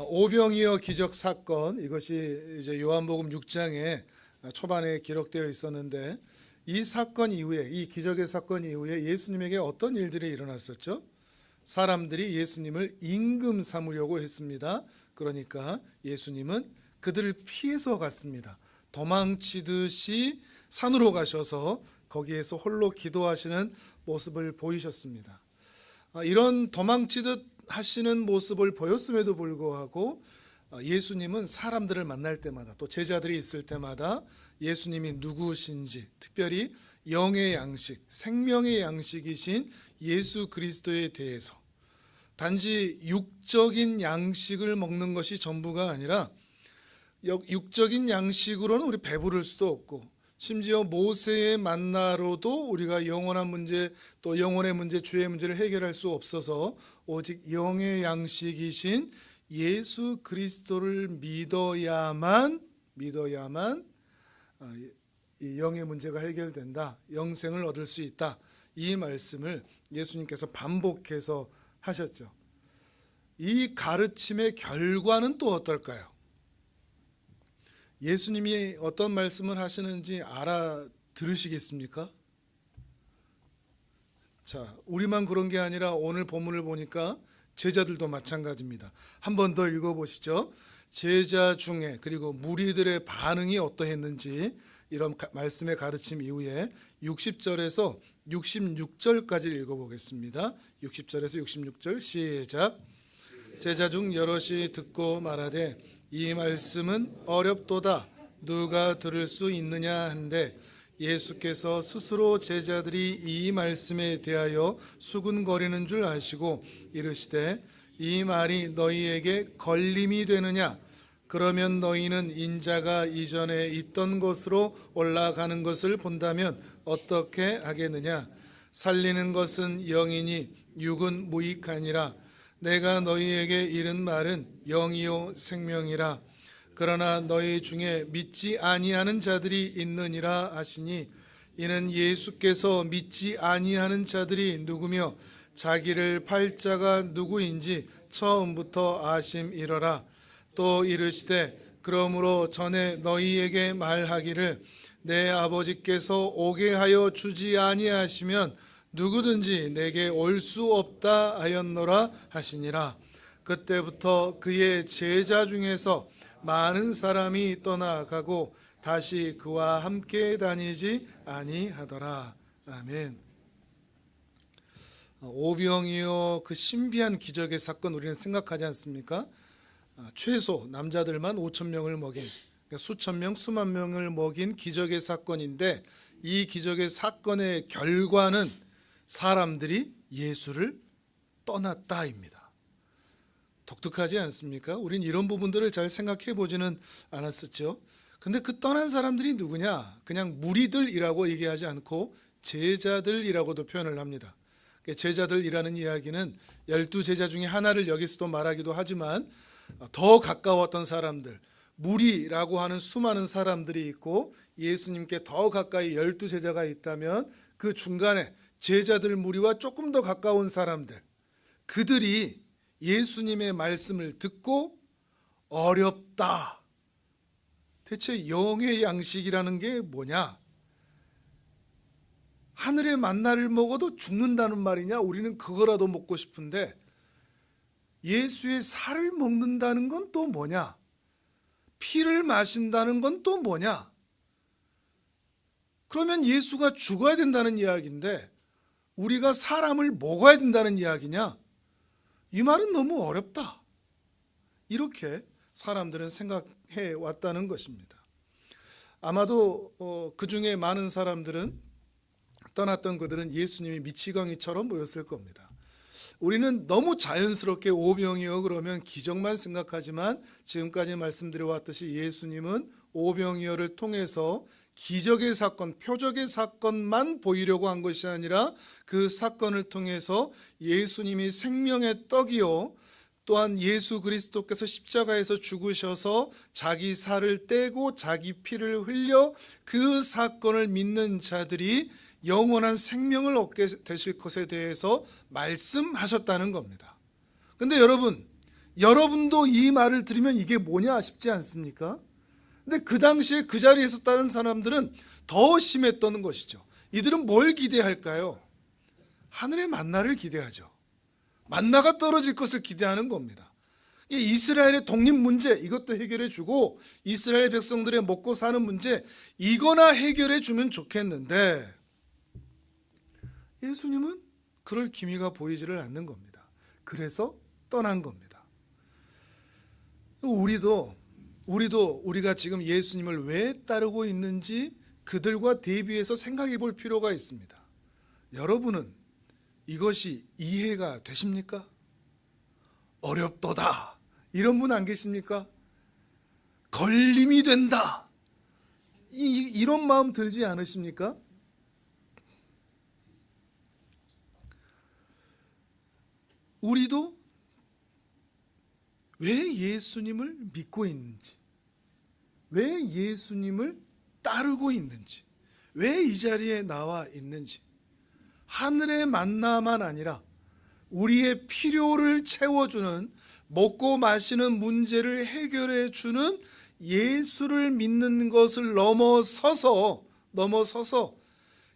오병이어 기적 사건, 이것이 이제 요한복음 6장에 초반에 기록되어 있었는데, 이 사건 이후에, 이 기적의 사건 이후에 예수님에게 어떤 일들이 일어났었죠? 사람들이 예수님을 임금 삼으려고 했습니다. 그러니까 예수님은 그들을 피해서 갔습니다. 도망치듯이 산으로 가셔서 거기에서 홀로 기도하시는 모습을 보이셨습니다. 이런 도망치듯 하시는 모습을 보였음에도 불구하고 예수님은 사람들을 만날 때마다, 또 제자들이 있을 때마다 예수님이 누구신지, 특별히 영의 양식, 생명의 양식이신 예수 그리스도에 대해서 단지 육적인 양식을 먹는 것이 전부가 아니라, 육적인 양식으로는 우리 배부를 수도 없고, 심지어 모세의 만나로도 우리가 영원한 문제, 또 영혼의 문제, 주의 문제를 해결할 수 없어서 오직 영의 양식이신 예수 그리스도를 믿어야만 이 영의 문제가 해결된다, 영생을 얻을 수 있다, 이 말씀을 예수님께서 반복해서 하셨죠. 이 가르침의 결과는 또 어떨까요? 예수님이 어떤 말씀을 하시는지 알아들으시겠습니까? 자, 우리만 그런 게 아니라 오늘 본문을 보니까 제자들도 마찬가지입니다. 한 번 더 읽어보시죠. 제자 중에, 그리고 무리들의 반응이 어떠했는지, 이런 말씀의 가르침 이후에 60절에서 66절까지 읽어보겠습니다. 60절에서 66절 시작. 제자 중 여럿이 듣고 말하되 이 말씀은 어렵도다, 누가 들을 수 있느냐 한데, 예수께서 스스로 제자들이 이 말씀에 대하여 수군거리는 줄 아시고 이르시되 이 말이 너희에게 걸림이 되느냐? 그러면 너희는 인자가 이전에 있던 곳으로 올라가는 것을 본다면 어떻게 하겠느냐? 살리는 것은 영이니 육은 무익하니라. 내가 너희에게 이른 말은 영이요 생명이라. 그러나 너희 중에 믿지 아니하는 자들이 있느니라 하시니, 이는 예수께서 믿지 아니하는 자들이 누구며 자기를 팔 자가 누구인지 처음부터 아심이러라. 또 이르시되 그러므로 전에 너희에게 말하기를 내 아버지께서 오게 하여 주지 아니하시면 누구든지 내게 올 수 없다 하였노라 하시니라. 그때부터 그의 제자 중에서 많은 사람이 떠나가고 다시 그와 함께 다니지 아니하더라. 아멘. 오병이어 그 신비한 기적의 사건, 우리는 생각하지 않습니까? 최소 남자들만 5천 명을 먹인, 수천 명, 수만 명을 먹인 기적의 사건인데, 이 기적의 사건의 결과는 사람들이 예수를 떠났다입니다. 독특하지 않습니까? 우린 이런 부분들을 잘 생각해 보지는 않았었죠. 근데 그 떠난 사람들이 누구냐? 그냥 무리들이라고 얘기하지 않고 제자들이라고도 표현을 합니다. 제자들이라는 이야기는 12제자 중에 하나를 여기서도 말하기도 하지만, 더 가까웠던 사람들, 무리라고 하는 수많은 사람들이 있고, 예수님께 더 가까이 12제자가 있다면 그 중간에 제자들 무리와 조금 더 가까운 사람들, 그들이 예수님의 말씀을 듣고 어렵다, 대체 영의 양식이라는 게 뭐냐? 하늘의 만나를 먹어도 죽는다는 말이냐? 우리는 그거라도 먹고 싶은데 예수의 살을 먹는다는 건 또 뭐냐? 피를 마신다는 건 또 뭐냐? 그러면 예수가 죽어야 된다는 이야기인데 우리가 사람을 먹어야 된다는 이야기냐? 이 말은 너무 어렵다, 이렇게 사람들은 생각해 왔다는 것입니다. 아마도 그 중에 많은 사람들은, 떠났던 그들은 예수님이 미치광이처럼 보였을 겁니다. 우리는 너무 자연스럽게 오병이어 그러면 기적만 생각하지만, 지금까지 말씀드려 왔듯이 예수님은 오병이어를 통해서 기적의 사건, 표적의 사건만 보이려고 한 것이 아니라 그 사건을 통해서 예수님이 생명의 떡이요, 또한 예수 그리스도께서 십자가에서 죽으셔서 자기 살을 떼고 자기 피를 흘려 그 사건을 믿는 자들이 영원한 생명을 얻게 되실 것에 대해서 말씀하셨다는 겁니다. 근데 여러분, 여러분도 이 말을 들으면 이게 뭐냐 싶지 않습니까? 근데 그 당시에 그 자리에 있었다는 사람들은 더 심했던 것이죠. 이들은 뭘 기대할까요? 하늘의 만나를 기대하죠. 만나가 떨어질 것을 기대하는 겁니다. 이 이스라엘의 독립 문제 이것도 해결해 주고 이스라엘 백성들의 먹고 사는 문제 이거나 해결해 주면 좋겠는데 예수님은 그럴 기미가 보이지를 않는 겁니다. 그래서 떠난 겁니다. 우리가 지금 예수님을 왜 따르고 있는지 그들과 대비해서 생각해 볼 필요가 있습니다. 여러분은 이것이 이해가 되십니까? 어렵도다 이런 분 안 계십니까? 걸림이 된다 이런 마음 들지 않으십니까? 우리도 왜 예수님을 믿고 있는지, 왜 예수님을 따르고 있는지, 왜 이 자리에 나와 있는지, 하늘의 만나만 아니라 우리의 필요를 채워주는 먹고 마시는 문제를 해결해 주는 예수를 믿는 것을 넘어서서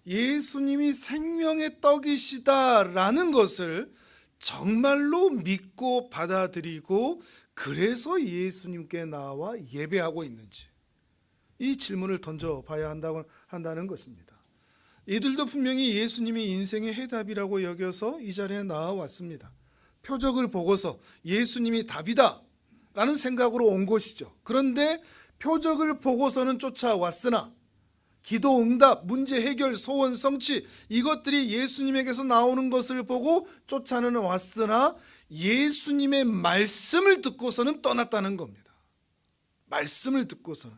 예수님이 생명의 떡이시다라는 것을 정말로 믿고 받아들이고 그래서 예수님께 나와 예배하고 있는지 이 질문을 던져봐야 한다는 것입니다. 이들도 분명히 예수님이 인생의 해답이라고 여겨서 이 자리에 나와왔습니다. 표적을 보고서 예수님이 답이다 라는 생각으로 온 것이죠. 그런데 표적을 보고서는 쫓아왔으나 기도 응답, 문제 해결, 소원 성취 이것들이 예수님에게서 나오는 것을 보고 쫓아는 왔으나 예수님의 말씀을 듣고서는 떠났다는 겁니다. 말씀을 듣고서는.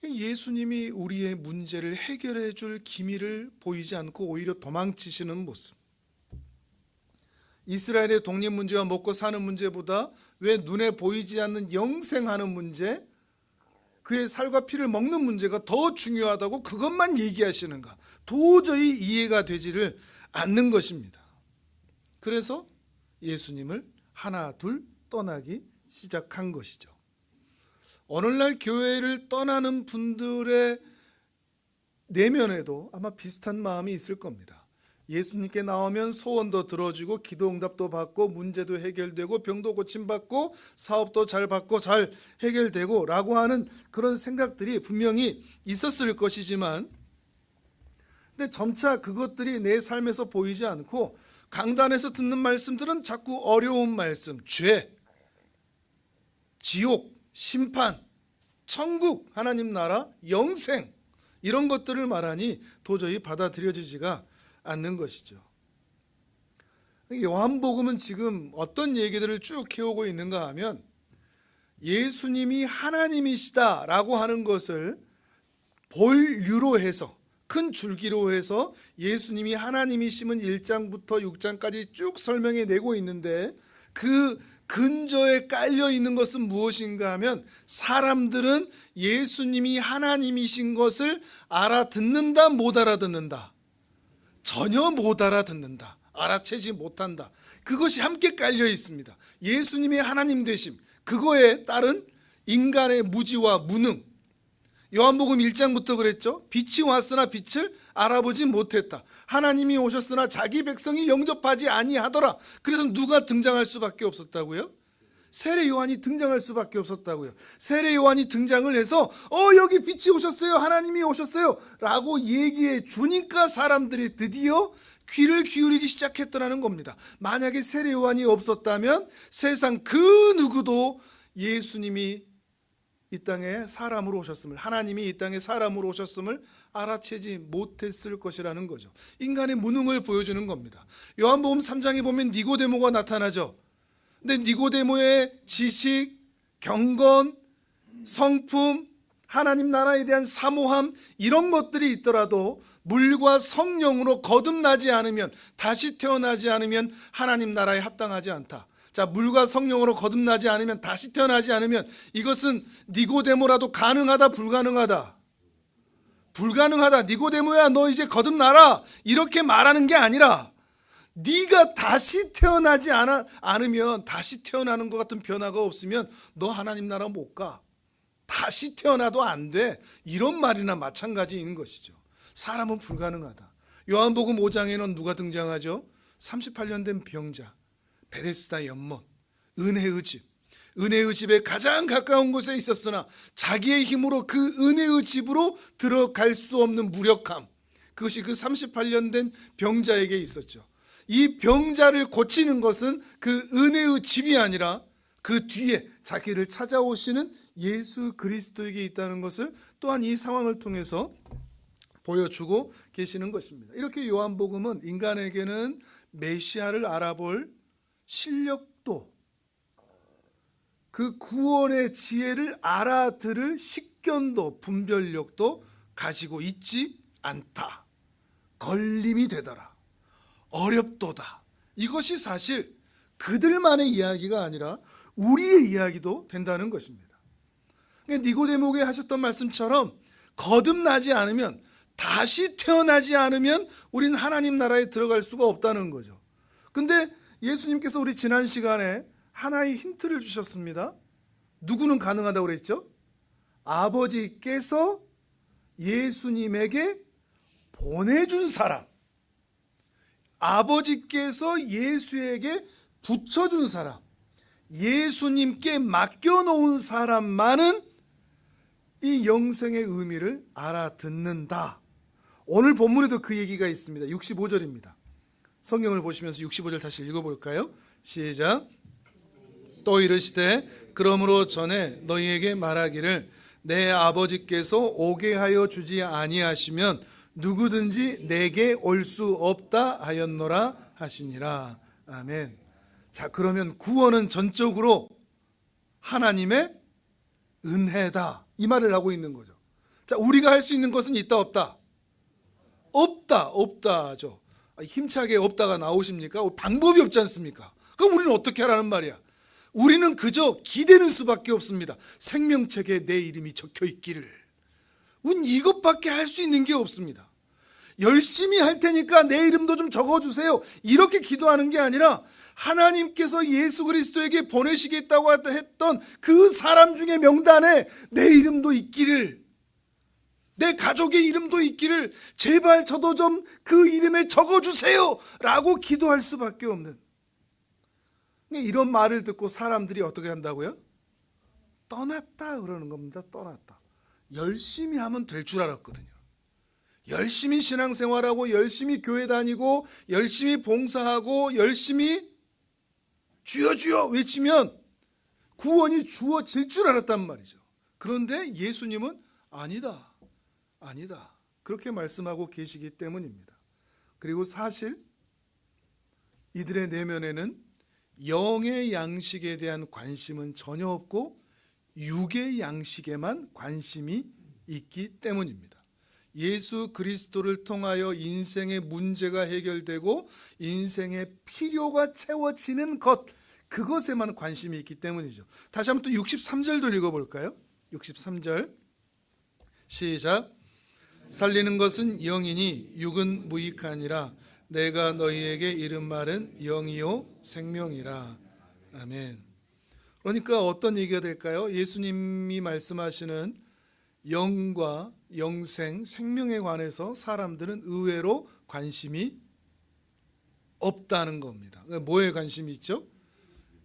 예수님이 우리의 문제를 해결해 줄 기미를 보이지 않고 오히려 도망치시는 모습. 이스라엘의 독립 문제와 먹고 사는 문제보다 왜 눈에 보이지 않는 영생하는 문제, 그의 살과 피를 먹는 문제가 더 중요하다고 그것만 얘기하시는가? 도저히 이해가 되지를 않는 것입니다. 그래서 예수님을 하나 둘 떠나기 시작한 것이죠. 오늘날 교회를 떠나는 분들의 내면에도 아마 비슷한 마음이 있을 겁니다. 예수님께 나오면 소원도 들어주고 기도 응답도 받고 문제도 해결되고 병도 고침받고 사업도 잘 받고 잘 해결되고 라고 하는 그런 생각들이 분명히 있었을 것이지만 근데 점차 그것들이 내 삶에서 보이지 않고 강단에서 듣는 말씀들은 자꾸 어려운 말씀, 죄, 지옥, 심판, 천국, 하나님 나라, 영생 이런 것들을 말하니 도저히 받아들여지지가 않는 것이죠. 요한복음은 지금 어떤 얘기들을 쭉 해오고 있는가 하면 예수님이 하나님이시다라고 하는 것을 본류로 해서 큰 줄기로 해서 예수님이 하나님이심은 1장부터 6장까지 쭉 설명해 내고 있는데 그 근저에 깔려 있는 것은 무엇인가 하면 사람들은 예수님이 하나님이신 것을 알아듣는다 못 알아듣는다 전혀 못 알아듣는다 알아채지 못한다 그것이 함께 깔려 있습니다. 예수님의 하나님 되심 그거에 따른 인간의 무지와 무능 요한복음 1장부터 그랬죠. 빛이 왔으나 빛을 알아보지 못했다. 하나님이 오셨으나 자기 백성이 영접하지 아니하더라. 그래서 누가 등장할 수밖에 없었다고요? 세례 요한이 등장할 수밖에 없었다고요. 세례 요한이 등장을 해서 여기 빛이 오셨어요. 하나님이 오셨어요. 라고 얘기해 주니까 사람들이 드디어 귀를 기울이기 시작했더라는 겁니다. 만약에 세례 요한이 없었다면 세상 그 누구도 예수님이 이 땅에 사람으로 오셨음을 하나님이 이 땅에 사람으로 오셨음을 알아채지 못했을 것이라는 거죠. 인간의 무능을 보여주는 겁니다. 요한복음 3장에 보면 니고데모가 나타나죠. 근데 니고데모의 지식, 경건, 성품, 하나님 나라에 대한 사모함 이런 것들이 있더라도 물과 성령으로 거듭나지 않으면 다시 태어나지 않으면 하나님 나라에 합당하지 않다. 자, 물과 성령으로 거듭나지 않으면 다시 태어나지 않으면 이것은 니고데모라도 가능하다 불가능하다? 불가능하다. 니고데모야 너 이제 거듭나라 이렇게 말하는 게 아니라 네가 다시 태어나지 않으면, 다시 태어나는 것 같은 변화가 없으면 너 하나님 나라 못 가. 다시 태어나도 안 돼. 이런 말이나 마찬가지인 것이죠. 사람은 불가능하다. 요한복음 5장에는 누가 등장하죠? 38년 된 병자, 베데스다 연못, 은혜의 집. 은혜의 집에 가장 가까운 곳에 있었으나 자기의 힘으로 그 은혜의 집으로 들어갈 수 없는 무력함, 그것이 그 38년 된 병자에게 있었죠. 이 병자를 고치는 것은 그 은혜의 집이 아니라 그 뒤에 자기를 찾아오시는 예수 그리스도에게 있다는 것을 또한 이 상황을 통해서 보여주고 계시는 것입니다. 이렇게 요한복음은 인간에게는 메시아를 알아볼 실력도, 그 구원의 지혜를 알아들을 식견도, 분별력도 가지고 있지 않다. 걸림이 되더라. 어렵도다. 이것이 사실 그들만의 이야기가 아니라 우리의 이야기도 된다는 것입니다. 니고데모에게 하셨던 말씀처럼 거듭나지 않으면, 다시 태어나지 않으면 우린 하나님 나라에 들어갈 수가 없다는 거죠. 근데 예수님께서 우리 지난 시간에 하나의 힌트를 주셨습니다. 누구는 가능하다고 그랬죠? 아버지께서 예수님에게 보내준 사람, 아버지께서 예수에게 붙여준 사람, 예수님께 맡겨놓은 사람만은 이 영생의 의미를 알아듣는다. 오늘 본문에도 그 얘기가 있습니다. 65절입니다. 성경을 보시면서 65절 다시 읽어볼까요? 시작. 또 이르시되 그러므로 전에 너희에게 말하기를 내 아버지께서 오게 하여 주지 아니하시면 누구든지 내게 올 수 없다 하였노라 하시니라. 아멘. 자, 그러면 구원은 전적으로 하나님의 은혜다, 이 말을 하고 있는 거죠. 자, 우리가 할 수 있는 것은 있다 없다? 없다죠. 힘차게 없다가 나오십니까? 방법이 없지 않습니까? 그럼 우리는 어떻게 하라는 말이야? 우리는 그저 기대는 수밖에 없습니다. 생명책에 내 이름이 적혀 있기를. 우린 이것밖에 할 수 있는 게 없습니다. 열심히 할 테니까 내 이름도 좀 적어주세요, 이렇게 기도하는 게 아니라 하나님께서 예수 그리스도에게 보내시겠다고 했던 그 사람 중에 명단에 내 이름도 있기를, 내 가족의 이름도 있기를, 제발 저도 좀 그 이름에 적어주세요 라고 기도할 수밖에 없는, 이런 말을 듣고 사람들이 어떻게 한다고요? 떠났다 그러는 겁니다. 떠났다. 열심히 하면 될 줄 알았거든요. 열심히 신앙생활하고 열심히 교회 다니고 열심히 봉사하고 열심히 주여 주여 외치면 구원이 주어질 줄 알았단 말이죠. 그런데 예수님은 아니다 그렇게 말씀하고 계시기 때문입니다. 그리고 사실 이들의 내면에는 영의 양식에 대한 관심은 전혀 없고 육의 양식에만 관심이 있기 때문입니다. 예수 그리스도를 통하여 인생의 문제가 해결되고 인생의 필요가 채워지는 것, 그것에만 관심이 있기 때문이죠. 다시 한번 또 63절도 읽어볼까요? 63절 시작. 살리는 것은 영이니 육은 무익하니라. 내가 너희에게 이른 말은 영이요 생명이라. 아멘. 그러니까 어떤 얘기가 될까요? 예수님이 말씀하시는 영과 영생, 생명에 관해서 사람들은 의외로 관심이 없다는 겁니다. 뭐에 관심이 있죠?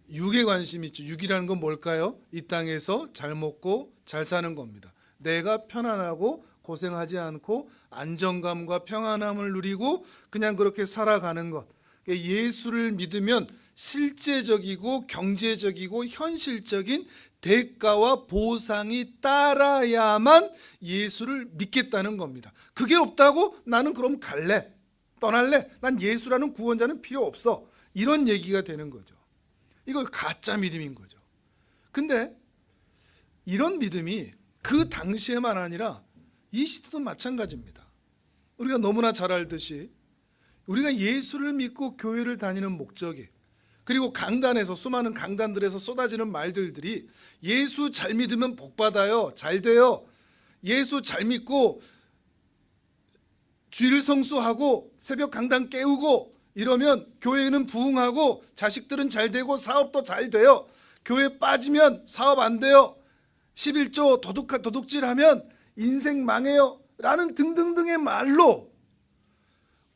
육에 관심이 있죠. 육이라는 건 뭘까요? 이 땅에서 잘 먹고 잘 사는 겁니다. 내가 편안하고 고생하지 않고 안정감과 평안함을 누리고 그냥 그렇게 살아가는 것. 예수를 믿으면 실제적이고 경제적이고 현실적인 대가와 보상이 따라야만 예수를 믿겠다는 겁니다. 그게 없다고 나는 그럼 갈래, 떠날래, 난 예수라는 구원자는 필요 없어, 이런 얘기가 되는 거죠. 이걸 가짜 믿음인 거죠. 근데 이런 믿음이 그 당시에만 아니라 이 시대도 마찬가지입니다. 우리가 너무나 잘 알듯이 우리가 예수를 믿고 교회를 다니는 목적이, 그리고 강단에서, 수많은 강단들에서 쏟아지는 말들이 예수 잘 믿으면 복 받아요, 잘 돼요, 예수 잘 믿고 주일 성수하고 새벽 강단 깨우고 이러면 교회는 부흥하고 자식들은 잘 되고 사업도 잘 돼요. 교회 빠지면 사업 안 돼요. 11조 도둑질하면 인생 망해요. 라는 등등등의 말로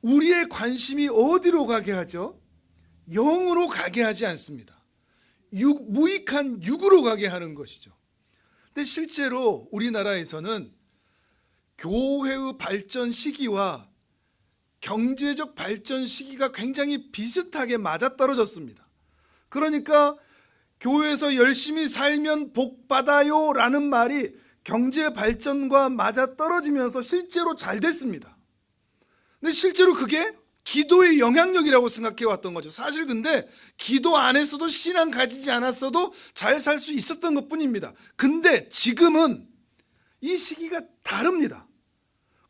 우리의 관심이 어디로 가게 하죠? 영으로 가게 하지 않습니다. 무익한 육으로 가게 하는 것이죠. 근데 실제로 우리나라에서는 교회의 발전 시기와 경제적 발전 시기가 굉장히 비슷하게 맞아떨어졌습니다. 그러니까 교회에서 열심히 살면 복 받아요 라는 말이 경제 발전과 맞아떨어지면서 실제로 잘 됐습니다. 근데 실제로 그게 기도의 영향력이라고 생각해 왔던 거죠. 사실 근데 기도 안 했어도 신앙 가지지 않았어도 잘 살 수 있었던 것 뿐입니다. 근데 지금은 이 시기가 다릅니다.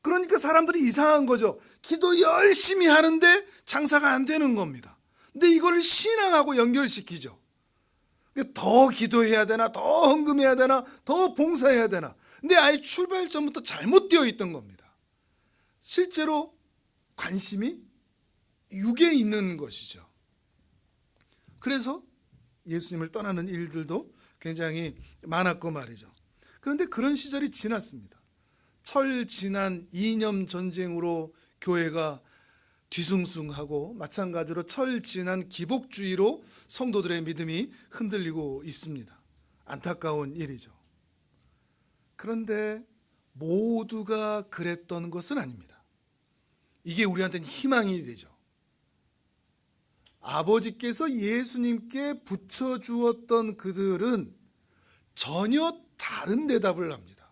그러니까 사람들이 이상한 거죠. 기도 열심히 하는데 장사가 안 되는 겁니다. 근데 이걸 신앙하고 연결시키죠. 더 기도해야 되나, 더 헌금해야 되나, 더 봉사해야 되나. 근데 아예 출발점부터 잘못되어 있던 겁니다. 실제로 관심이 육에 있는 것이죠. 그래서 예수님을 떠나는 일들도 굉장히 많았고 말이죠. 그런데 그런 시절이 지났습니다. 철 지난 이념 전쟁으로 교회가 뒤숭숭하고 마찬가지로 철 지난 기복주의로 성도들의 믿음이 흔들리고 있습니다. 안타까운 일이죠. 그런데 모두가 그랬던 것은 아닙니다. 이게 우리한테는 희망이 되죠. 아버지께서 예수님께 붙여주었던 그들은 전혀 다른 대답을 합니다.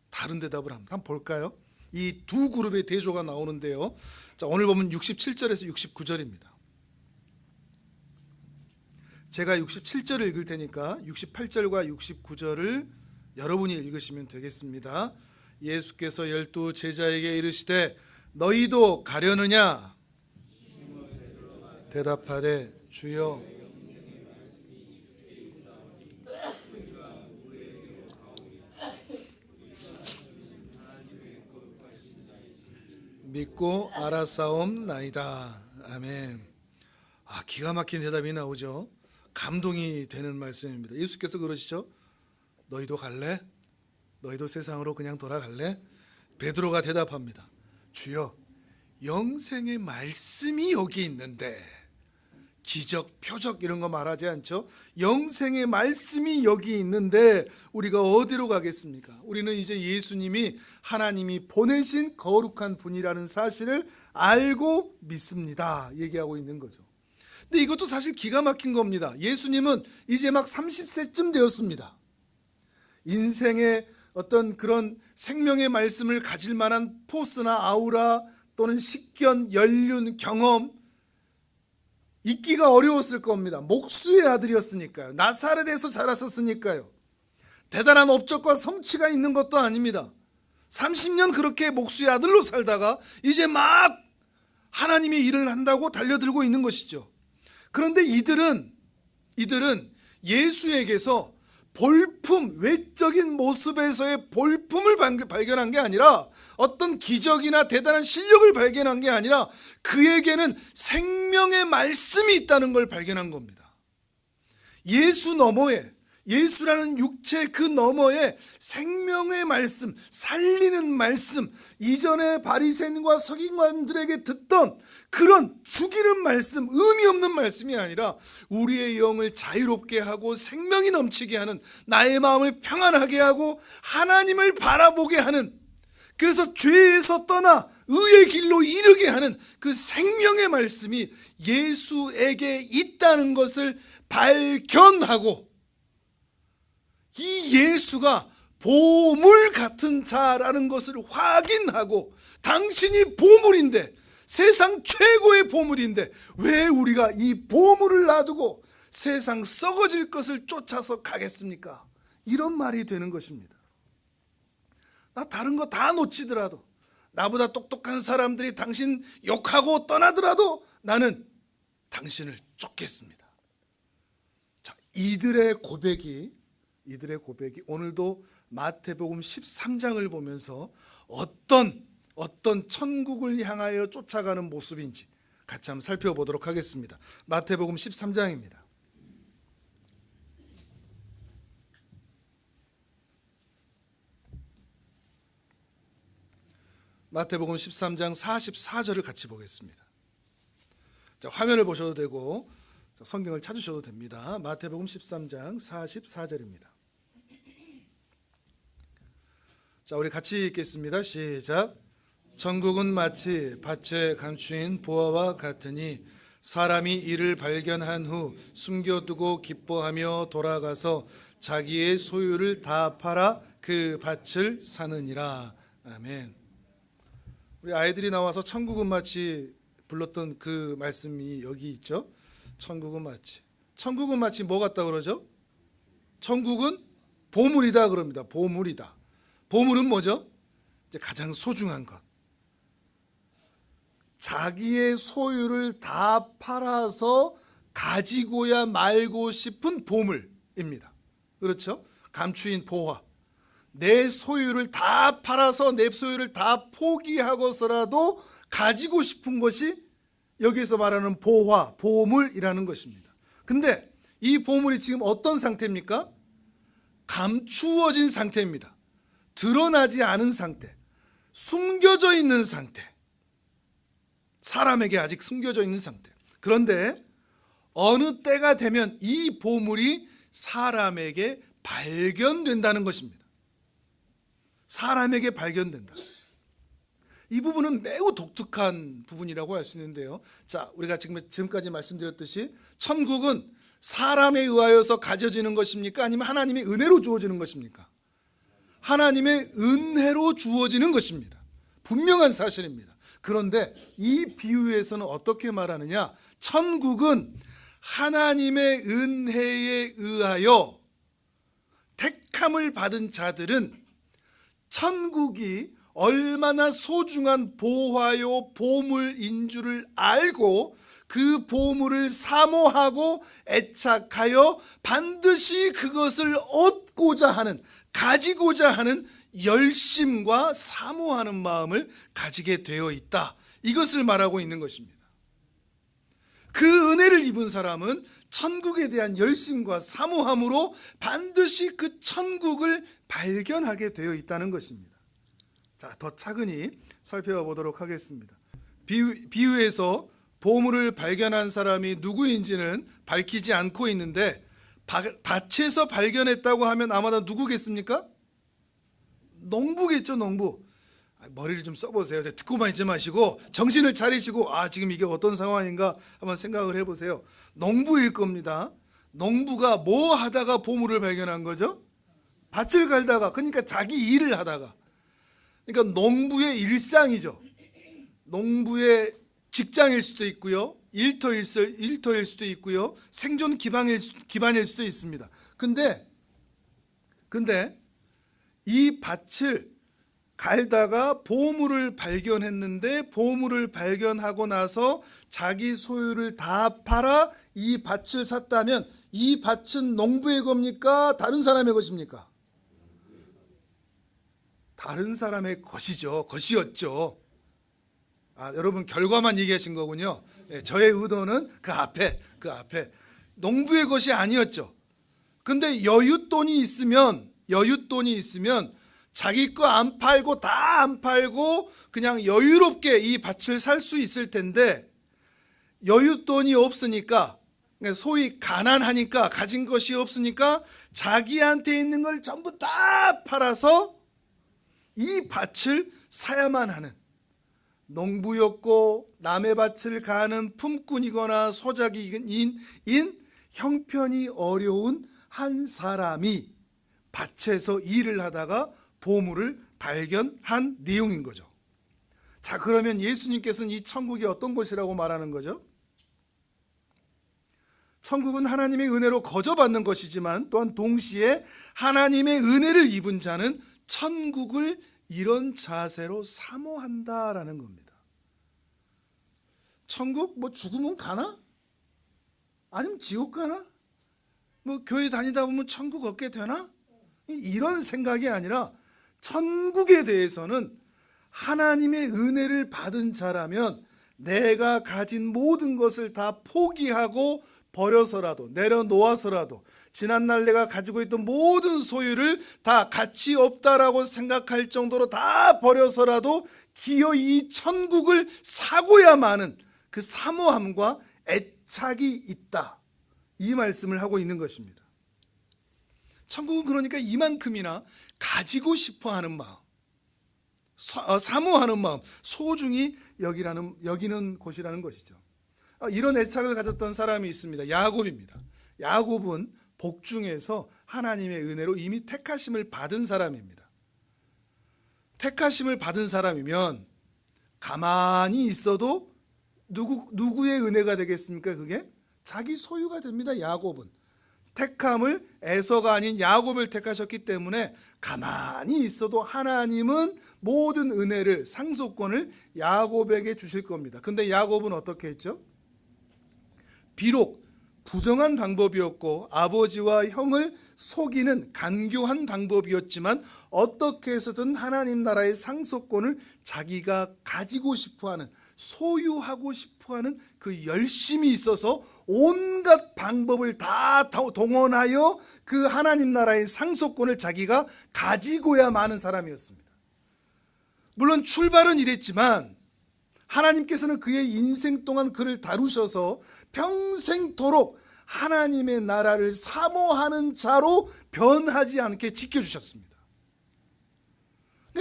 다른 대답을 합니다. 한번 볼까요? 이 두 그룹의 대조가 나오는데요. 자, 오늘 보면 67절에서 69절입니다. 제가 67절을 읽을 테니까 68절과 69절을 여러분이 읽으시면 되겠습니다. 예수께서 12 제자에게 이르시되 너희도 가려느냐? 대답하되 주여 믿고 알아사옵나이다. 아멘. 기가 막힌 대답이 나오죠. 감동이 되는 말씀입니다. 예수께서 그러시죠. 너희도 갈래? 너희도 세상으로 그냥 돌아갈래? 베드로가 대답합니다. 주여, 영생의 말씀이 여기 있는데, 기적, 표적 이런 거 말하지 않죠. 영생의 말씀이 여기 있는데 우리가 어디로 가겠습니까? 우리는 이제 예수님이 하나님이 보내신 거룩한 분이라는 사실을 알고 믿습니다. 얘기하고 있는 거죠. 근데 이것도 사실 기가 막힌 겁니다. 예수님은 이제 막 30세쯤 되었습니다. 인생의 어떤 그런 생명의 말씀을 가질 만한 포스나 아우라 또는 식견, 연륜, 경험 있기가 어려웠을 겁니다. 목수의 아들이었으니까요. 나사렛에서 자랐었으니까요. 대단한 업적과 성취가 있는 것도 아닙니다. 30년 그렇게 목수의 아들로 살다가 이제 막 하나님의 일을 한다고 달려들고 있는 것이죠. 그런데 이들은 예수에게서 볼품, 외적인 모습에서의 볼품을 발견한 게 아니라 어떤 기적이나 대단한 실력을 발견한 게 아니라 그에게는 생명의 말씀이 있다는 걸 발견한 겁니다. 예수 너머에, 예수라는 육체 그 너머에 생명의 말씀, 살리는 말씀, 이전에 바리새인과 서기관들에게 듣던 그런 죽이는 말씀, 의미 없는 말씀이 아니라 우리의 영을 자유롭게 하고 생명이 넘치게 하는, 나의 마음을 평안하게 하고 하나님을 바라보게 하는, 그래서 죄에서 떠나 의의 길로 이르게 하는 그 생명의 말씀이 예수에게 있다는 것을 발견하고, 이 예수가 보물 같은 자라는 것을 확인하고, 당신이 보물인데, 세상 최고의 보물인데 왜 우리가 이 보물을 놔두고 세상 썩어질 것을 쫓아서 가겠습니까? 이런 말이 되는 것입니다. 나 다른 거 다 놓치더라도, 나보다 똑똑한 사람들이 당신 욕하고 떠나더라도 나는 당신을 쫓겠습니다. 자, 이들의 고백이 오늘도 마태복음 13장을 보면서 어떤 천국을 향하여 쫓아가는 모습인지, 같이 한번 살펴보도록 하겠습니다. 마태복음 13장입니다. 마태복음 13장 44절을 같이 보겠습니다. 자, 화면을 보셔도 되고 성경을 찾으셔도 됩니다. 마태복음 13장 44절입니다. 자, 우리 같이 읽겠습니다. 시작. 천국은 마치 밭에 감추인 보화와 같으니 사람이 이를 발견한 후 숨겨두고 기뻐하며 돌아가서 자기의 소유를 다 팔아 그 밭을 사느니라. 아멘. 우리 아이들이 나와서 천국은 마치 불렀던 그 말씀이 여기 있죠. 천국은 마치. 천국은 마치 뭐 같다 그러죠? 천국은 보물이다 그럽니다. 보물이다. 보물은 뭐죠? 이제 가장 소중한 것. 자기의 소유를 다 팔아서 가지고야 말고 싶은 보물입니다. 그렇죠? 감추인 보화. 내 소유를 다 팔아서 내 소유를 다 포기하고서라도 가지고 싶은 것이 여기서 말하는 보화, 보물이라는 것입니다. 근데 이 보물이 지금 어떤 상태입니까? 감추어진 상태입니다. 드러나지 않은 상태, 숨겨져 있는 상태, 사람에게 아직 숨겨져 있는 상태. 그런데 어느 때가 되면 이 보물이 사람에게 발견된다는 것입니다. 사람에게 발견된다. 이 부분은 매우 독특한 부분이라고 할 수 있는데요. 자, 우리가 지금까지 말씀드렸듯이 천국은 사람에 의하여서 가져지는 것입니까? 아니면 하나님의 은혜로 주어지는 것입니까? 하나님의 은혜로 주어지는 것입니다. 분명한 사실입니다. 그런데 이 비유에서는 어떻게 말하느냐? 천국은 하나님의 은혜에 의하여 택함을 받은 자들은 천국이 얼마나 소중한 보화요 보물인 줄을 알고 그 보물을 사모하고 애착하여 반드시 그것을 얻고자 하는, 가지고자 하는 열심과 사모하는 마음을 가지게 되어 있다. 이것을 말하고 있는 것입니다. 그 은혜를 입은 사람은 천국에 대한 열심과 사모함으로 반드시 그 천국을 발견하게 되어 있다는 것입니다. 자, 더 차근히 살펴보도록 하겠습니다. 비유에서 보물을 발견한 사람이 누구인지는 밝히지 않고 있는데 밭에서 발견했다고 하면 아마도 누구겠습니까? 농부겠죠, 농부. 머리를 좀 써보세요. 듣고만 있지 마시고 정신을 차리시고 지금 이게 어떤 상황인가 한번 생각을 해보세요. 농부일 겁니다. 농부가 뭐 하다가 보물을 발견한 거죠? 밭을 갈다가, 그러니까 자기 일을 하다가. 그러니까 농부의 일상이죠. 농부의 직장일 수도 있고요, 일터일 수도 있고요, 생존 기반일 수도 있습니다. 근데 이 밭을 갈다가 보물을 발견했는데 보물을 발견하고 나서 자기 소유를 다 팔아 이 밭을 샀다면 이 밭은 농부의 겁니까? 다른 사람의 것입니까? 다른 사람의 것이었죠. 여러분 결과만 얘기하신 거군요. 저의 의도는 그 앞에 농부의 것이 아니었죠. 근데 여윳돈이 있으면 자기 거 안 팔고 다 안 팔고 그냥 여유롭게 이 밭을 살 수 있을 텐데 여윳돈이 없으니까, 소위 가난하니까, 가진 것이 없으니까 자기한테 있는 걸 전부 다 팔아서 이 밭을 사야만 하는, 농부였고 남의 밭을 가는 품꾼이거나 소작이인 형편이 어려운 한 사람이 밭에서 일을 하다가 보물을 발견한 내용인 거죠. 자, 그러면 예수님께서는 이 천국이 어떤 곳이라고 말하는 거죠? 천국은 하나님의 은혜로 거저받는 것이지만 또한 동시에 하나님의 은혜를 입은 자는 천국을 이런 자세로 사모한다라는 겁니다. 천국 죽으면 가나? 아니면 지옥 가나? 교회 다니다 보면 천국 얻게 되나? 이런 생각이 아니라 천국에 대해서는 하나님의 은혜를 받은 자라면 내가 가진 모든 것을 다 포기하고 버려서라도, 내려놓아서라도, 지난날 내가 가지고 있던 모든 소유를 다 가치 없다라고 생각할 정도로 다 버려서라도 기어이 이 천국을 사고야마는 그 사모함과 애착이 있다, 이 말씀을 하고 있는 것입니다. 천국은 그러니까 이만큼이나 가지고 싶어하는 마음, 사모하는 마음, 소중히 여기는 곳이라는 것이죠. 이런 애착을 가졌던 사람이 있습니다. 야곱입니다. 야곱은 복중에서 하나님의 은혜로 이미 택하심을 받은 사람입니다. 택하심을 받은 사람이면 가만히 있어도 누구의 은혜가 되겠습니까? 그게 자기 소유가 됩니다. 야곱은 택함을 에서가 아닌 야곱을 택하셨기 때문에 가만히 있어도 하나님은 모든 은혜를, 상속권을 야곱에게 주실 겁니다. 근데 야곱은 어떻게 했죠? 비록 부정한 방법이었고 아버지와 형을 속이는 간교한 방법이었지만 어떻게 해서든 하나님 나라의 상속권을 자기가 가지고 싶어하는, 소유하고 싶어하는 그 열심이 있어서 온갖 방법을 다 동원하여 그 하나님 나라의 상속권을 자기가 가지고야 마는 사람이었습니다. 물론 출발은 이랬지만 하나님께서는 그의 인생 동안 그를 다루셔서 평생토록 하나님의 나라를 사모하는 자로 변하지 않게 지켜주셨습니다.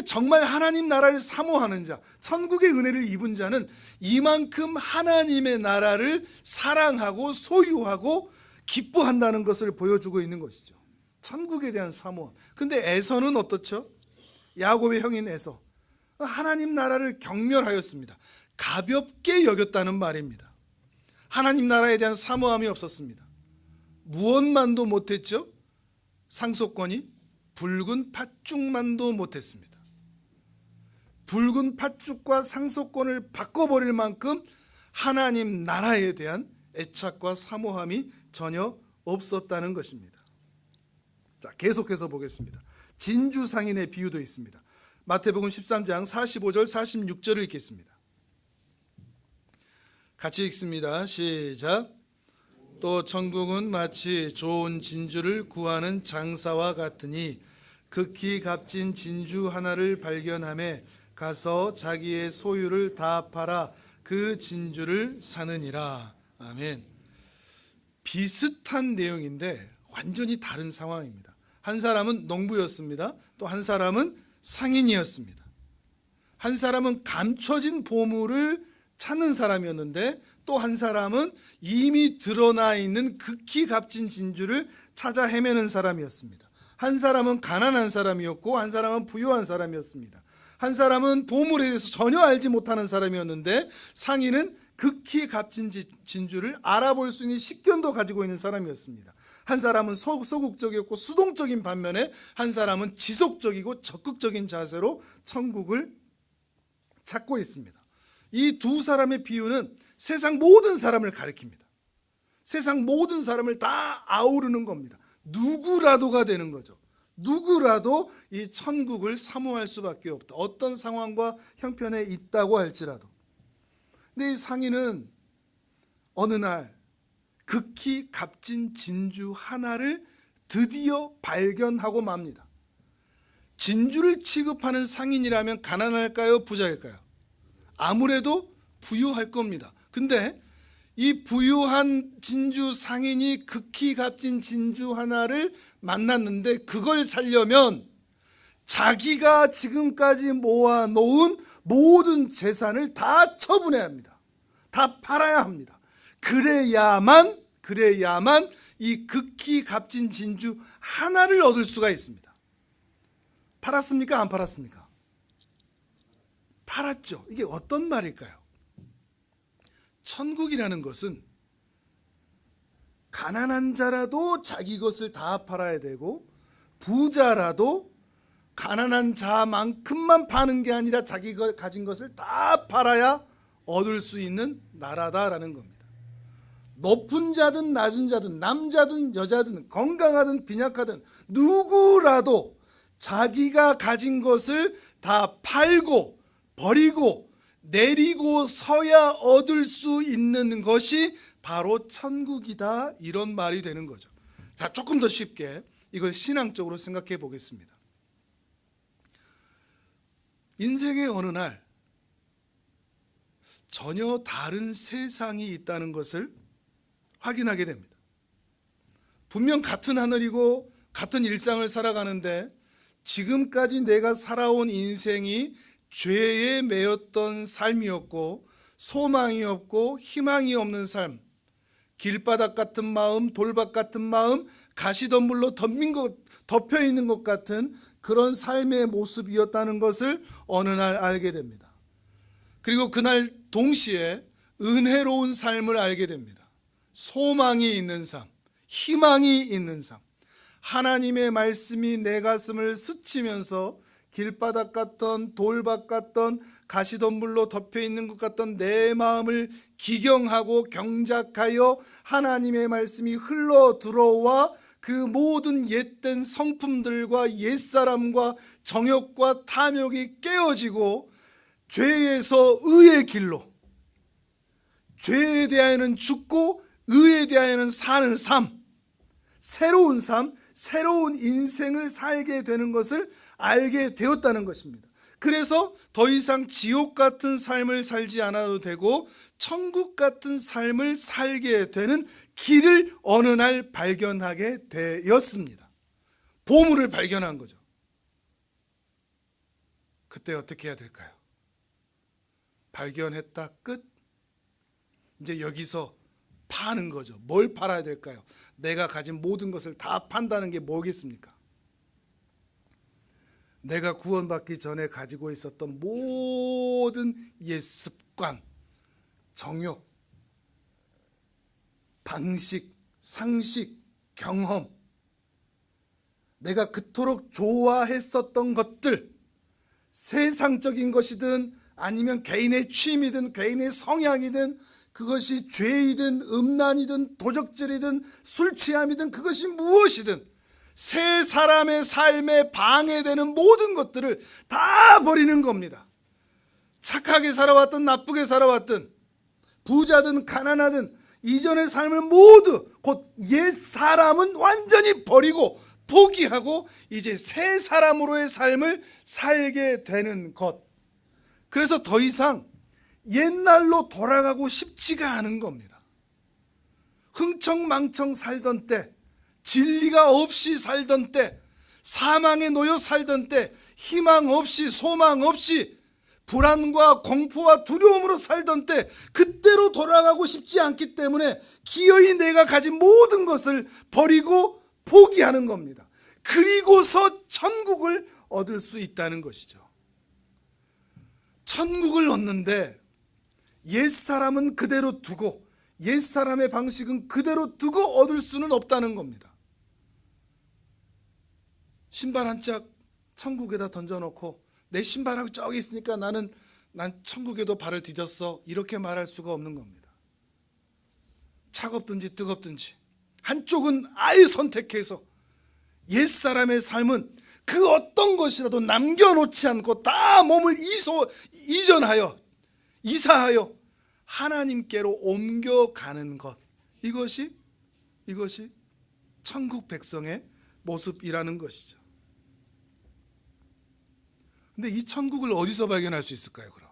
정말 하나님 나라를 사모하는 자, 천국의 은혜를 입은 자는 이만큼 하나님의 나라를 사랑하고 소유하고 기뻐한다는 것을 보여주고 있는 것이죠. 천국에 대한 사모함. 근데 에서는 어떻죠? 야곱의 형인 에서 하나님 나라를 경멸하였습니다. 가볍게 여겼다는 말입니다. 하나님 나라에 대한 사모함이 없었습니다. 무엇만도 못했죠? 상속권이 붉은 팥죽만도 못했습니다. 붉은 팥죽과 상속권을 바꿔버릴 만큼 하나님 나라에 대한 애착과 사모함이 전혀 없었다는 것입니다. 자, 계속해서 보겠습니다. 진주상인의 비유도 있습니다. 마태복음 13장 45절 46절을 읽겠습니다. 같이 읽습니다. 시작. 또 천국은 마치 좋은 진주를 구하는 장사와 같으니 극히 값진 진주 하나를 발견하매 가서 자기의 소유를 다 팔아 그 진주를 사느니라. 아멘. 비슷한 내용인데 완전히 다른 상황입니다. 한 사람은 농부였습니다. 또 한 사람은 상인이었습니다. 한 사람은 감춰진 보물을 찾는 사람이었는데 또 한 사람은 이미 드러나 있는 극히 값진 진주를 찾아 헤매는 사람이었습니다. 한 사람은 가난한 사람이었고 한 사람은 부유한 사람이었습니다. 한 사람은 보물에 대해서 전혀 알지 못하는 사람이었는데 상인은 극히 값진 진주를 알아볼 수 있는 식견도 가지고 있는 사람이었습니다. 한 사람은 소극적이었고 수동적인 반면에 한 사람은 지속적이고 적극적인 자세로 천국을 찾고 있습니다. 이 두 사람의 비유는 세상 모든 사람을 가리킵니다. 세상 모든 사람을 다 아우르는 겁니다. 누구라도가 되는 거죠. 누구라도 이 천국을 사모할 수밖에 없다. 어떤 상황과 형편에 있다고 할지라도. 근데 이 상인은 어느 날 극히 값진 진주 하나를 드디어 발견하고 맙니다. 진주를 취급하는 상인이라면 가난할까요? 부자일까요? 아무래도 부유할 겁니다. 근데 이 부유한 진주 상인이 극히 값진 진주 하나를 만났는데 그걸 살려면 자기가 지금까지 모아놓은 모든 재산을 다 처분해야 합니다. 다 팔아야 합니다. 그래야만 이 극히 값진 진주 하나를 얻을 수가 있습니다. 팔았습니까? 안 팔았습니까? 팔았죠. 이게 어떤 말일까요? 천국이라는 것은 가난한 자라도 자기 것을 다 팔아야 되고 부자라도 가난한 자만큼만 파는 게 아니라 자기가 가진 것을 다 팔아야 얻을 수 있는 나라다라는 겁니다. 높은 자든 낮은 자든 남자든 여자든 건강하든 빈약하든 누구라도 자기가 가진 것을 다 팔고 버리고 내리고 서야 얻을 수 있는 것이 바로 천국이다, 이런 말이 되는 거죠. 자, 조금 더 쉽게 이걸 신앙적으로 생각해 보겠습니다. 인생의 어느 날 전혀 다른 세상이 있다는 것을 확인하게 됩니다. 분명 같은 하늘이고 같은 일상을 살아가는데 지금까지 내가 살아온 인생이 죄에 매였던 삶이었고 소망이 없고 희망이 없는 삶, 길바닥 같은 마음, 돌밭 같은 마음, 가시덤불로 덮여 있는 것 같은 그런 삶의 모습이었다는 것을 어느 날 알게 됩니다. 그리고 그날 동시에 은혜로운 삶을 알게 됩니다. 소망이 있는 삶, 희망이 있는 삶, 하나님의 말씀이 내 가슴을 스치면서 길바닥 같던 돌밭 같던 가시덤불로 덮여 있는 것 같던 내 마음을 기경하고 경작하여 하나님의 말씀이 흘러 들어와 그 모든 옛된 성품들과 옛사람과 정욕과 탐욕이 깨어지고 죄에서 의의 길로, 죄에 대하여는 죽고 의에 대하여는 사는 삶, 새로운 삶, 새로운 인생을 살게 되는 것을 알게 되었다는 것입니다. 그래서 더 이상 지옥 같은 삶을 살지 않아도 되고 천국 같은 삶을 살게 되는 길을 어느 날 발견하게 되었습니다. 보물을 발견한 거죠. 그때 어떻게 해야 될까요? 발견했다, 끝. 이제 여기서 파는 거죠. 뭘 팔아야 될까요? 내가 가진 모든 것을 다 판다는 게 뭐겠습니까? 내가 구원받기 전에 가지고 있었던 모든 옛 습관, 정욕, 방식, 상식, 경험, 내가 그토록 좋아했었던 것들, 세상적인 것이든 아니면 개인의 취미든 개인의 성향이든 그것이 죄이든 음란이든 도적질이든 술취함이든 그것이 무엇이든 새 사람의 삶에 방해되는 모든 것들을 다 버리는 겁니다. 착하게 살아왔든 나쁘게 살아왔든 부자든 가난하든 이전의 삶을 모두 곧 옛 사람은 완전히 버리고 포기하고 이제 새 사람으로의 삶을 살게 되는 것. 그래서 더 이상 옛날로 돌아가고 싶지가 않은 겁니다. 흥청망청 살던 때, 진리가 없이 살던 때, 사망에 놓여 살던 때, 희망 없이 소망 없이 불안과 공포와 두려움으로 살던 때, 그때로 돌아가고 싶지 않기 때문에 기어이 내가 가진 모든 것을 버리고 포기하는 겁니다. 그리고서 천국을 얻을 수 있다는 것이죠. 천국을 얻는데 옛사람은 그대로 두고 옛사람의 방식은 그대로 두고 얻을 수는 없다는 겁니다. 신발 한 짝 천국에다 던져놓고 내 신발하고 저기 있으니까 난 천국에도 발을 디뎠어, 이렇게 말할 수가 없는 겁니다. 차갑든지 뜨겁든지 한쪽은 아예 선택해서 옛사람의 삶은 그 어떤 것이라도 남겨놓지 않고 다 몸을 이사하여 하나님께로 옮겨가는 것, 이것이 천국 백성의 모습이라는 것이죠. 근데 이 천국을 어디서 발견할 수 있을까요? 그럼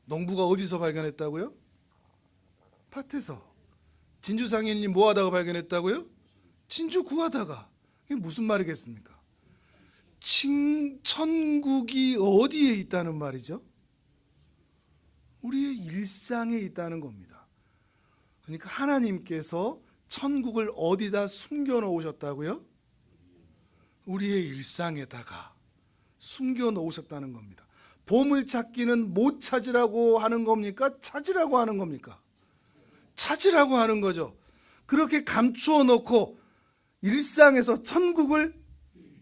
농부가 어디서 발견했다고요? 밭에서. 진주상인님 뭐 하다가 발견했다고요? 진주 구하다가. 이게 무슨 말이겠습니까? 천국이 어디에 있다는 말이죠? 우리의 일상에 있다는 겁니다. 그러니까 하나님께서 천국을 어디다 숨겨 놓으셨다고요? 우리의 일상에다가 숨겨 놓으셨다는 겁니다. 보물 찾기는 못 찾으라고 하는 겁니까? 찾으라고 하는 겁니까? 찾으라고 하는 거죠. 그렇게 감추어 놓고 일상에서 천국을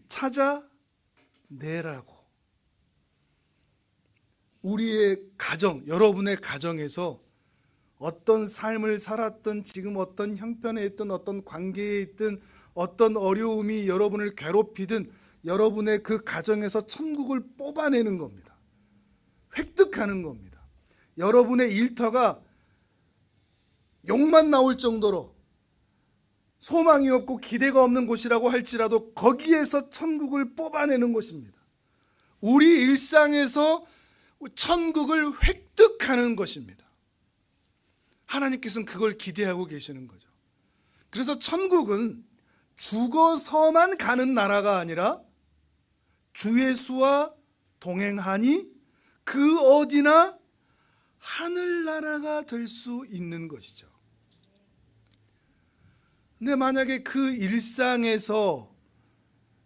찾아내라고. 우리의 가정, 여러분의 가정에서 어떤 삶을 살았든 지금 어떤 형편에 있든 어떤 관계에 있든 어떤 어려움이 여러분을 괴롭히든 여러분의 그 가정에서 천국을 뽑아내는 겁니다. 획득하는 겁니다. 여러분의 일터가 욕만 나올 정도로 소망이 없고 기대가 없는 곳이라고 할지라도 거기에서 천국을 뽑아내는 것입니다. 우리 일상에서 천국을 획득하는 것입니다. 하나님께서는 그걸 기대하고 계시는 거죠. 그래서 천국은 죽어서만 가는 나라가 아니라 주 예수와 동행하니 그 어디나 하늘나라가 될 수 있는 것이죠. 근데 만약에 그 일상에서,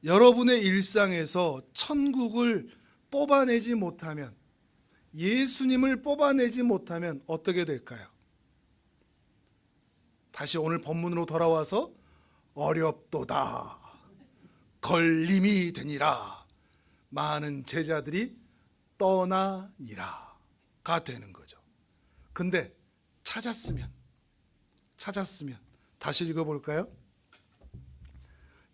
여러분의 일상에서 천국을 뽑아내지 못하면, 예수님을 뽑아내지 못하면 어떻게 될까요? 다시 오늘 본문으로 돌아와서 어렵도다, 걸림이 되니라, 많은 제자들이 떠나니라 가 되는 거죠. 근데 찾았으면 다시 읽어볼까요?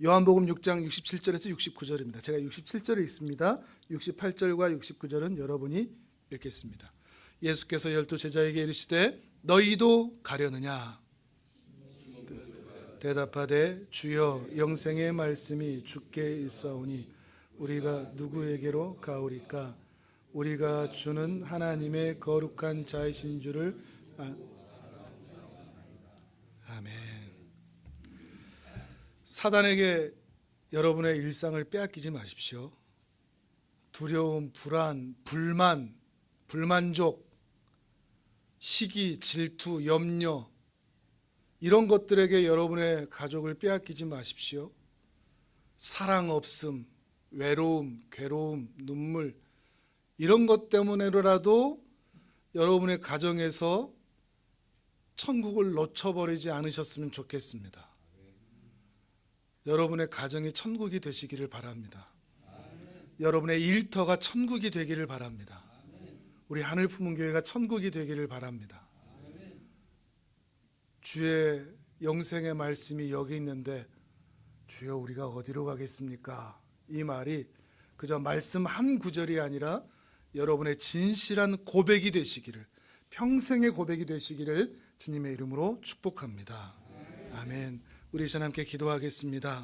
요한복음 6장 67절에서 69절입니다. 제가 67절에 있습니다. 68절과 69절은 여러분이 읽겠습니다. 예수께서 12 제자에게 이르시되 너희도 가려느냐? 대답하되 주여 영생의 말씀이 주께 있사오니 우리가 누구에게로 가오리까? 우리가 주는 하나님의 거룩한 자이신 줄을 아멘. 사단에게 여러분의 일상을 빼앗기지 마십시오. 두려움, 불안, 불만, 불만족, 시기, 질투, 염려, 이런 것들에게 여러분의 가족을 빼앗기지 마십시오. 사랑 없음, 외로움, 괴로움, 눈물, 이런 것 때문에라도 여러분의 가정에서 천국을 놓쳐버리지 않으셨으면 좋겠습니다. 여러분의 가정이 천국이 되시기를 바랍니다. 여러분의 일터가 천국이 되기를 바랍니다. 우리 하늘품은교회가 천국이 되기를 바랍니다. 주의 영생의 말씀이 여기 있는데 주여 우리가 어디로 가겠습니까? 이 말이 그저 말씀 한 구절이 아니라 여러분의 진실한 고백이 되시기를, 평생의 고백이 되시기를 주님의 이름으로 축복합니다. 아멘. 우리 이제 함께 기도하겠습니다.